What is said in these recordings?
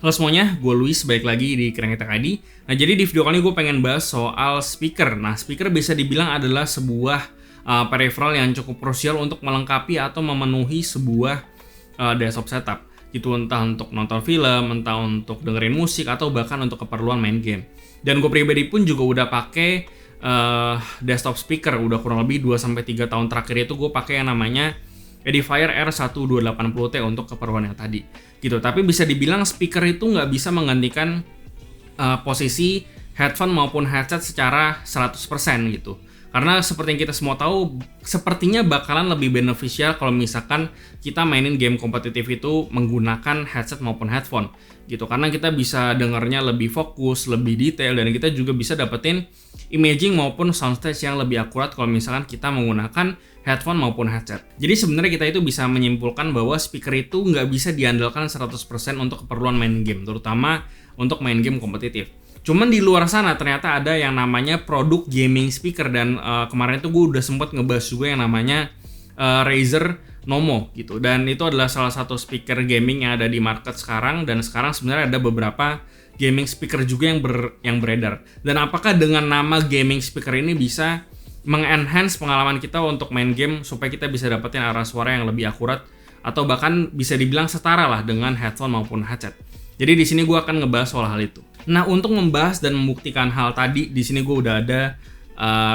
Halo semuanya, gue Luis, balik lagi di Kerang Kita ID. Nah, jadi di video kali ini gue pengen bahas soal speaker. Nah, speaker bisa dibilang adalah sebuah peripheral yang cukup krusial untuk melengkapi atau memenuhi sebuah desktop setup. Gitu, entah untuk nonton film, entah untuk dengerin musik, atau bahkan untuk keperluan main game. Dan gue pribadi pun juga udah pakai desktop speaker, udah kurang lebih 2-3 tahun terakhir itu gue pakai yang namanya Edifier R1280T untuk keperluan yang tadi gitu. Tapi bisa dibilang speaker itu nggak bisa menggantikan posisi headphone maupun headset secara 100% gitu. Karena seperti yang kita semua tahu, sepertinya bakalan lebih beneficial kalau misalkan kita mainin game kompetitif itu menggunakan headset maupun headphone gitu. Karena kita bisa dengarnya lebih fokus, lebih detail, dan kita juga bisa dapetin imaging maupun soundstage yang lebih akurat kalau misalkan kita menggunakan headphone maupun headset. Jadi sebenarnya kita itu bisa menyimpulkan bahwa speaker itu nggak bisa diandalkan 100% untuk keperluan main game, terutama untuk main game kompetitif. Cuman di luar sana ternyata ada yang namanya produk gaming speaker, dan kemarin itu gue udah sempat ngebahas juga yang namanya Razer Nomo gitu. Dan itu adalah salah satu speaker gaming yang ada di market sekarang, dan sekarang sebenarnya ada beberapa gaming speaker juga yang beredar. Dan apakah dengan nama gaming speaker ini bisa mengenhance pengalaman kita untuk main game supaya kita bisa dapetin arah suara yang lebih akurat, atau bahkan bisa dibilang setara lah dengan headphone maupun headset. Jadi di sini gue akan ngebahas soal hal itu. Nah, untuk membahas dan membuktikan hal tadi, di sini gue udah ada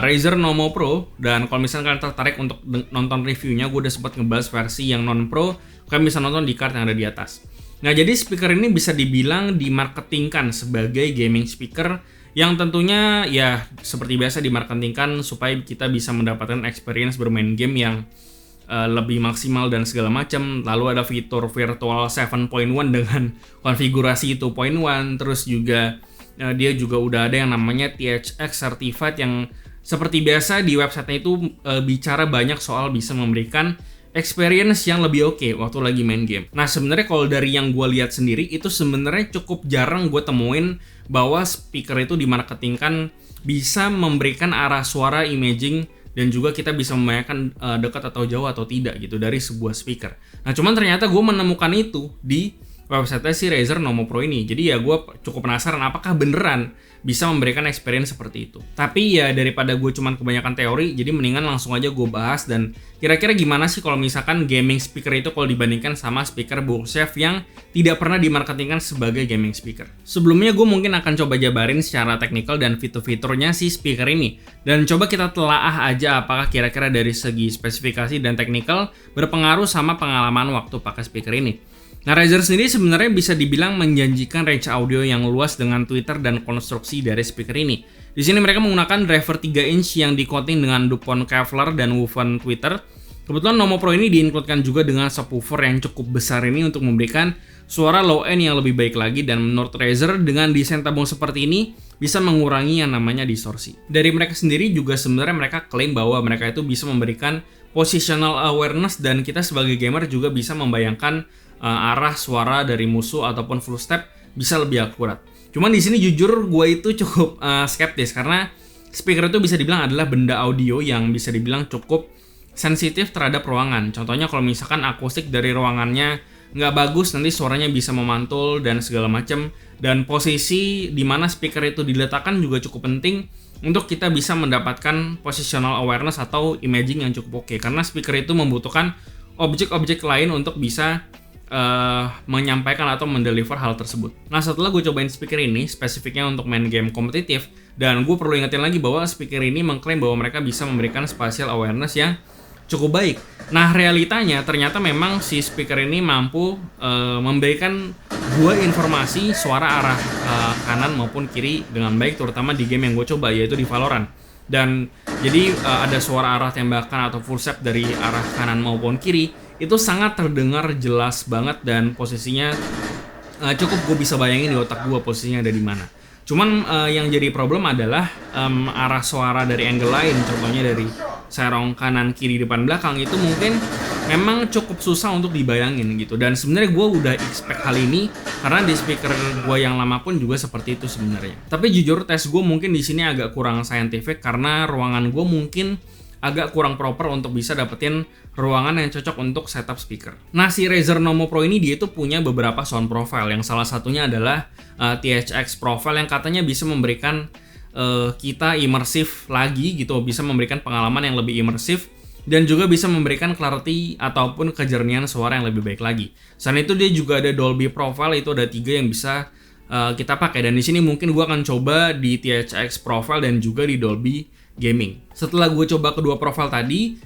Razer Nomo Pro, dan kalau misalnya kalian tertarik untuk nonton reviewnya, gue udah sempat ngebahas versi yang non pro, kalian bisa nonton di card yang ada di atas. Nah, jadi speaker ini bisa dibilang dimarketingkan sebagai gaming speaker yang tentunya ya seperti biasa dimarketingkan supaya kita bisa mendapatkan experience bermain game yang lebih maksimal dan segala macam. Lalu ada fitur virtual 7.1 dengan konfigurasi 2.1, terus juga dia juga udah ada yang namanya THX Certified yang seperti biasa di websitenya itu bicara banyak soal bisa memberikan experience yang lebih oke waktu lagi main game. Nah, sebenarnya kalau dari yang gue lihat sendiri itu sebenarnya cukup jarang gue temuin bahwa speaker itu dimarketingkan bisa memberikan arah suara imaging, dan juga kita bisa membayangkan dekat atau jauh atau tidak gitu dari sebuah speaker. Nah, cuman ternyata gue menemukan itu di website si Razer Nomo Pro ini. Jadi ya gue cukup penasaran apakah beneran bisa memberikan experience seperti itu. Tapi ya daripada gue cuman kebanyakan teori, jadi mendingan langsung aja gue bahas. Dan kira-kira gimana sih kalau misalkan gaming speaker itu kalau dibandingkan sama speaker bookshelf yang tidak pernah dimarketingkan sebagai gaming speaker. Sebelumnya gue mungkin akan coba jabarin secara teknikal dan fitur-fiturnya si speaker ini. Dan coba kita telaah aja apakah kira-kira dari segi spesifikasi dan teknikal berpengaruh sama pengalaman waktu pakai speaker ini. Nah, Razer sendiri sebenarnya bisa dibilang menjanjikan range audio yang luas dengan tweeter dan konstruksi dari speaker ini. Di sini mereka menggunakan driver 3 inch yang di-coating dengan DuPont Kevlar dan woven tweeter. Kebetulan Nomo Pro ini di-includekan juga dengan subwoofer yang cukup besar ini untuk memberikan suara low end yang lebih baik lagi, dan menurut Razer dengan desain tabung seperti ini bisa mengurangi yang namanya distorsi. Dari mereka sendiri juga sebenarnya mereka klaim bahwa mereka itu bisa memberikan positional awareness, dan kita sebagai gamer juga bisa membayangkan arah suara dari musuh ataupun full step bisa lebih akurat. Cuman di sini jujur gue itu cukup skeptis, karena speaker itu bisa dibilang adalah benda audio yang bisa dibilang cukup sensitif terhadap ruangan. Contohnya kalau misalkan akustik dari ruangannya nggak bagus, nanti suaranya bisa memantul dan segala macam. Dan posisi di mana speaker itu diletakkan juga cukup penting untuk kita bisa mendapatkan positional awareness atau imaging yang cukup oke. Karena speaker itu membutuhkan objek-objek lain untuk bisa menyampaikan atau mendeliver hal tersebut. Nah, setelah gue cobain speaker ini spesifiknya untuk main game kompetitif, dan gue perlu ingetin lagi bahwa speaker ini mengklaim bahwa mereka bisa memberikan spatial awareness yang cukup baik. Nah, realitanya ternyata memang si speaker ini mampu memberikan gue informasi suara arah kanan maupun kiri dengan baik, terutama di game yang gue coba, yaitu di Valorant. Dan jadi ada suara arah tembakan atau full step dari arah kanan maupun kiri itu sangat terdengar jelas banget, dan posisinya cukup gue bisa bayangin di otak gue posisinya ada di mana. Cuman yang jadi problem adalah arah suara dari angle lain, contohnya dari serong kanan kiri depan belakang, itu mungkin memang cukup susah untuk dibayangin gitu. Dan sebenarnya gue udah expect hal ini karena di speaker gue yang lama pun juga seperti itu sebenarnya. Tapi jujur tes gue mungkin di sini agak kurang scientific, karena ruangan gue mungkin agak kurang proper untuk bisa dapetin ruangan yang cocok untuk setup speaker. Nah, si Razer Nommo Pro ini dia tuh punya beberapa sound profile, yang salah satunya adalah THX profile yang katanya bisa memberikan kita imersif lagi gitu, bisa memberikan pengalaman yang lebih imersif dan juga bisa memberikan clarity ataupun kejernihan suara yang lebih baik lagi. Selain itu dia juga ada Dolby Profile, itu ada 3 yang bisa kita pakai, dan di sini mungkin gue akan coba di THX Profile dan juga di Dolby Gaming. Setelah gue coba kedua profile tadi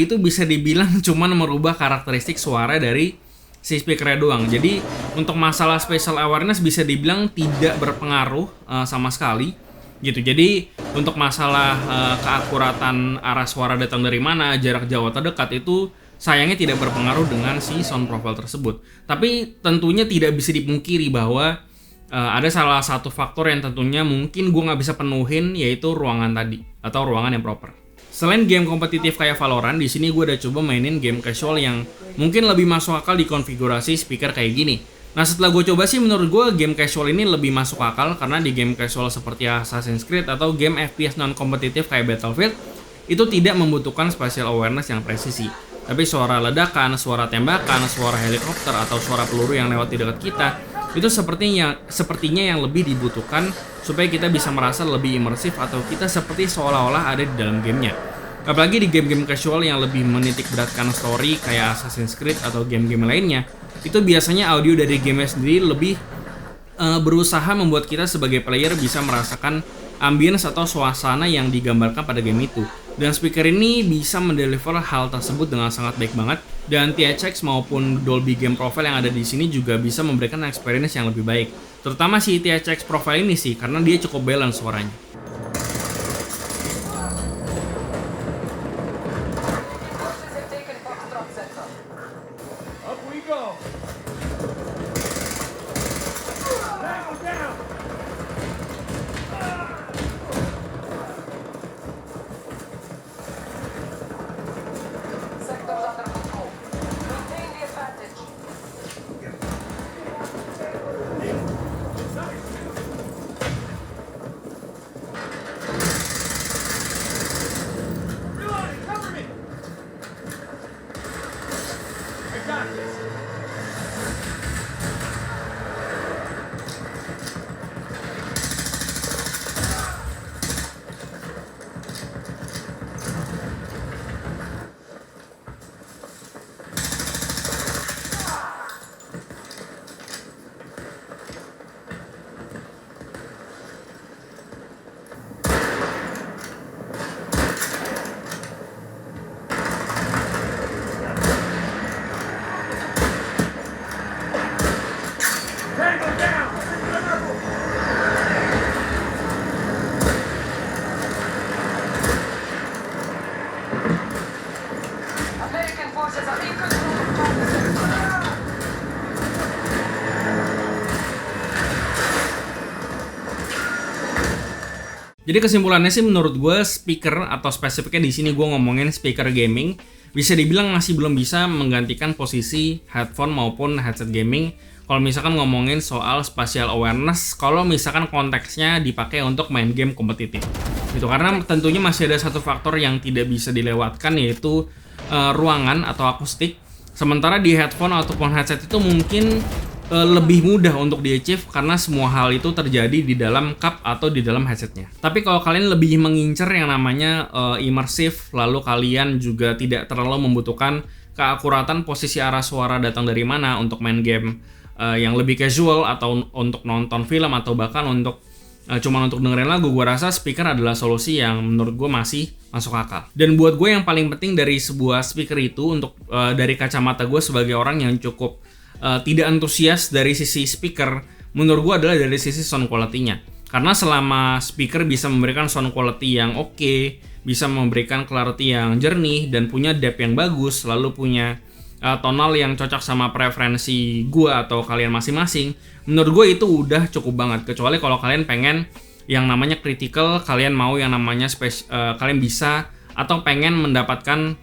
itu bisa dibilang cuman merubah karakteristik suara dari si speakernya doang. Jadi untuk masalah spatial awareness bisa dibilang tidak berpengaruh sama sekali gitu. Jadi untuk masalah keakuratan arah suara datang dari mana, jarak jauh atau dekat, itu sayangnya tidak berpengaruh dengan si sound profile tersebut. Tapi tentunya tidak bisa dipungkiri bahwa ada salah satu faktor yang tentunya mungkin gue nggak bisa penuhin, yaitu ruangan tadi atau ruangan yang proper. Selain game kompetitif kayak Valorant, di sini gue udah coba mainin game casual yang mungkin lebih masuk akal di konfigurasi speaker kayak gini. Nah, setelah gue coba sih, menurut gue game casual ini lebih masuk akal karena di game casual seperti Assassin's Creed atau game FPS non-kompetitif kayak Battlefield itu tidak membutuhkan spatial awareness yang presisi. Tapi suara ledakan, suara tembakan, suara helikopter atau suara peluru yang lewat di dekat kita itu sepertinya yang lebih dibutuhkan supaya kita bisa merasa lebih imersif atau kita seperti seolah-olah ada di dalam gamenya. Apalagi di game-game casual yang lebih menitik beratkan story kayak Assassin's Creed atau game-game lainnya, itu biasanya audio dari gamenya sendiri lebih berusaha membuat kita sebagai player bisa merasakan ambience atau suasana yang digambarkan pada game itu. Dan speaker ini bisa mendeliver hal tersebut dengan sangat baik banget. Dan THX maupun Dolby Game Profile yang ada di sini juga bisa memberikan experience yang lebih baik. Terutama si THX Profile ini sih, karena dia cukup balance suaranya. Jadi kesimpulannya sih, menurut gue speaker atau spesifiknya di sini gue ngomongin speaker gaming, bisa dibilang masih belum bisa menggantikan posisi headphone maupun headset gaming. Kalau misalkan ngomongin soal spatial awareness, kalau misalkan konteksnya dipakai untuk main game kompetitif, gitu. Karena tentunya masih ada satu faktor yang tidak bisa dilewatkan, yaitu ruangan atau akustik. Sementara di headphone ataupun headset itu mungkin lebih mudah untuk di-achieve karena semua hal itu terjadi di dalam cup atau di dalam headsetnya. Tapi kalau kalian lebih mengincar yang namanya imersif, lalu kalian juga tidak terlalu membutuhkan keakuratan posisi arah suara datang dari mana untuk main game yang lebih casual atau untuk nonton film atau bahkan untuk cuman untuk dengerin lagu, gue rasa speaker adalah solusi yang menurut gue masih masuk akal. Dan buat gue yang paling penting dari sebuah speaker itu, untuk dari kacamata gue sebagai orang yang cukup tidak antusias dari sisi speaker, menurut gue adalah dari sisi sound quality-nya. Karena selama speaker bisa memberikan sound quality yang oke, bisa memberikan clarity yang jernih dan punya depth yang bagus, lalu punya tonal yang cocok sama preferensi gue atau kalian masing-masing, menurut gue itu udah cukup banget. Kecuali kalau kalian pengen yang namanya critical, kalian mau yang namanya kalian bisa atau pengen mendapatkan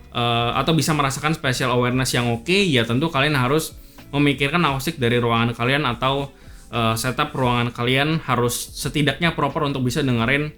atau bisa merasakan spatial awareness yang oke, ya tentu kalian harus memikirkan akustik dari ruangan kalian atau setup ruangan kalian harus setidaknya proper untuk bisa dengerin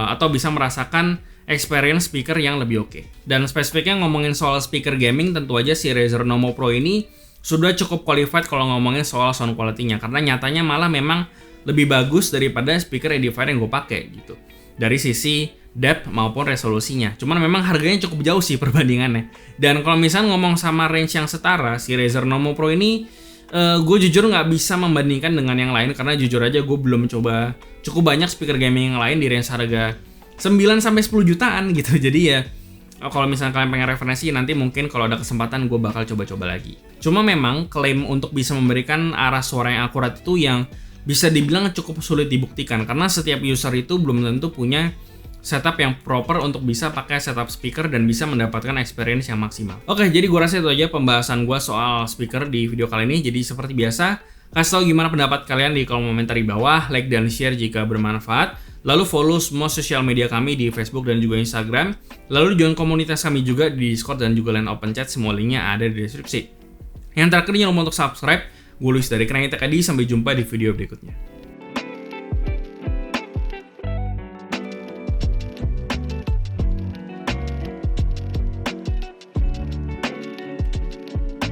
atau bisa merasakan experience speaker yang lebih oke. Dan spesifiknya ngomongin soal speaker gaming, tentu aja si Razer Nommo Pro ini sudah cukup qualified kalau ngomongin soal sound quality-nya, karena nyatanya malah memang lebih bagus daripada speaker edifier yang gue pakai gitu. Dari sisi depth maupun resolusinya. Cuman memang harganya cukup jauh sih perbandingannya. Dan kalau misalnya ngomong sama range yang setara, si Razer Nommo Pro ini gue jujur nggak bisa membandingkan dengan yang lain, karena jujur aja gue belum coba cukup banyak speaker gaming yang lain di range harga 9-10 jutaan gitu. Jadi ya kalau misalnya kalian pengen referensi, nanti mungkin kalau ada kesempatan gue bakal coba-coba lagi. Cuma memang klaim untuk bisa memberikan arah suara yang akurat itu yang bisa dibilang cukup sulit dibuktikan, karena setiap user itu belum tentu punya setup yang proper untuk bisa pakai setup speaker dan bisa mendapatkan experience yang maksimal. Oke, jadi gue rasa itu aja pembahasan gue soal speaker di video kali ini. Jadi seperti biasa, kasih tahu gimana pendapat kalian di kolom komentar di bawah, like dan share jika bermanfaat. Lalu follow semua sosial media kami di Facebook dan juga Instagram. Lalu join komunitas kami juga di Discord dan juga line open chat, semua linknya ada di deskripsi. Yang terakhir jangan lupa untuk subscribe. Gue Luis dari Krenget Tech ID, sampai jumpa di video berikutnya.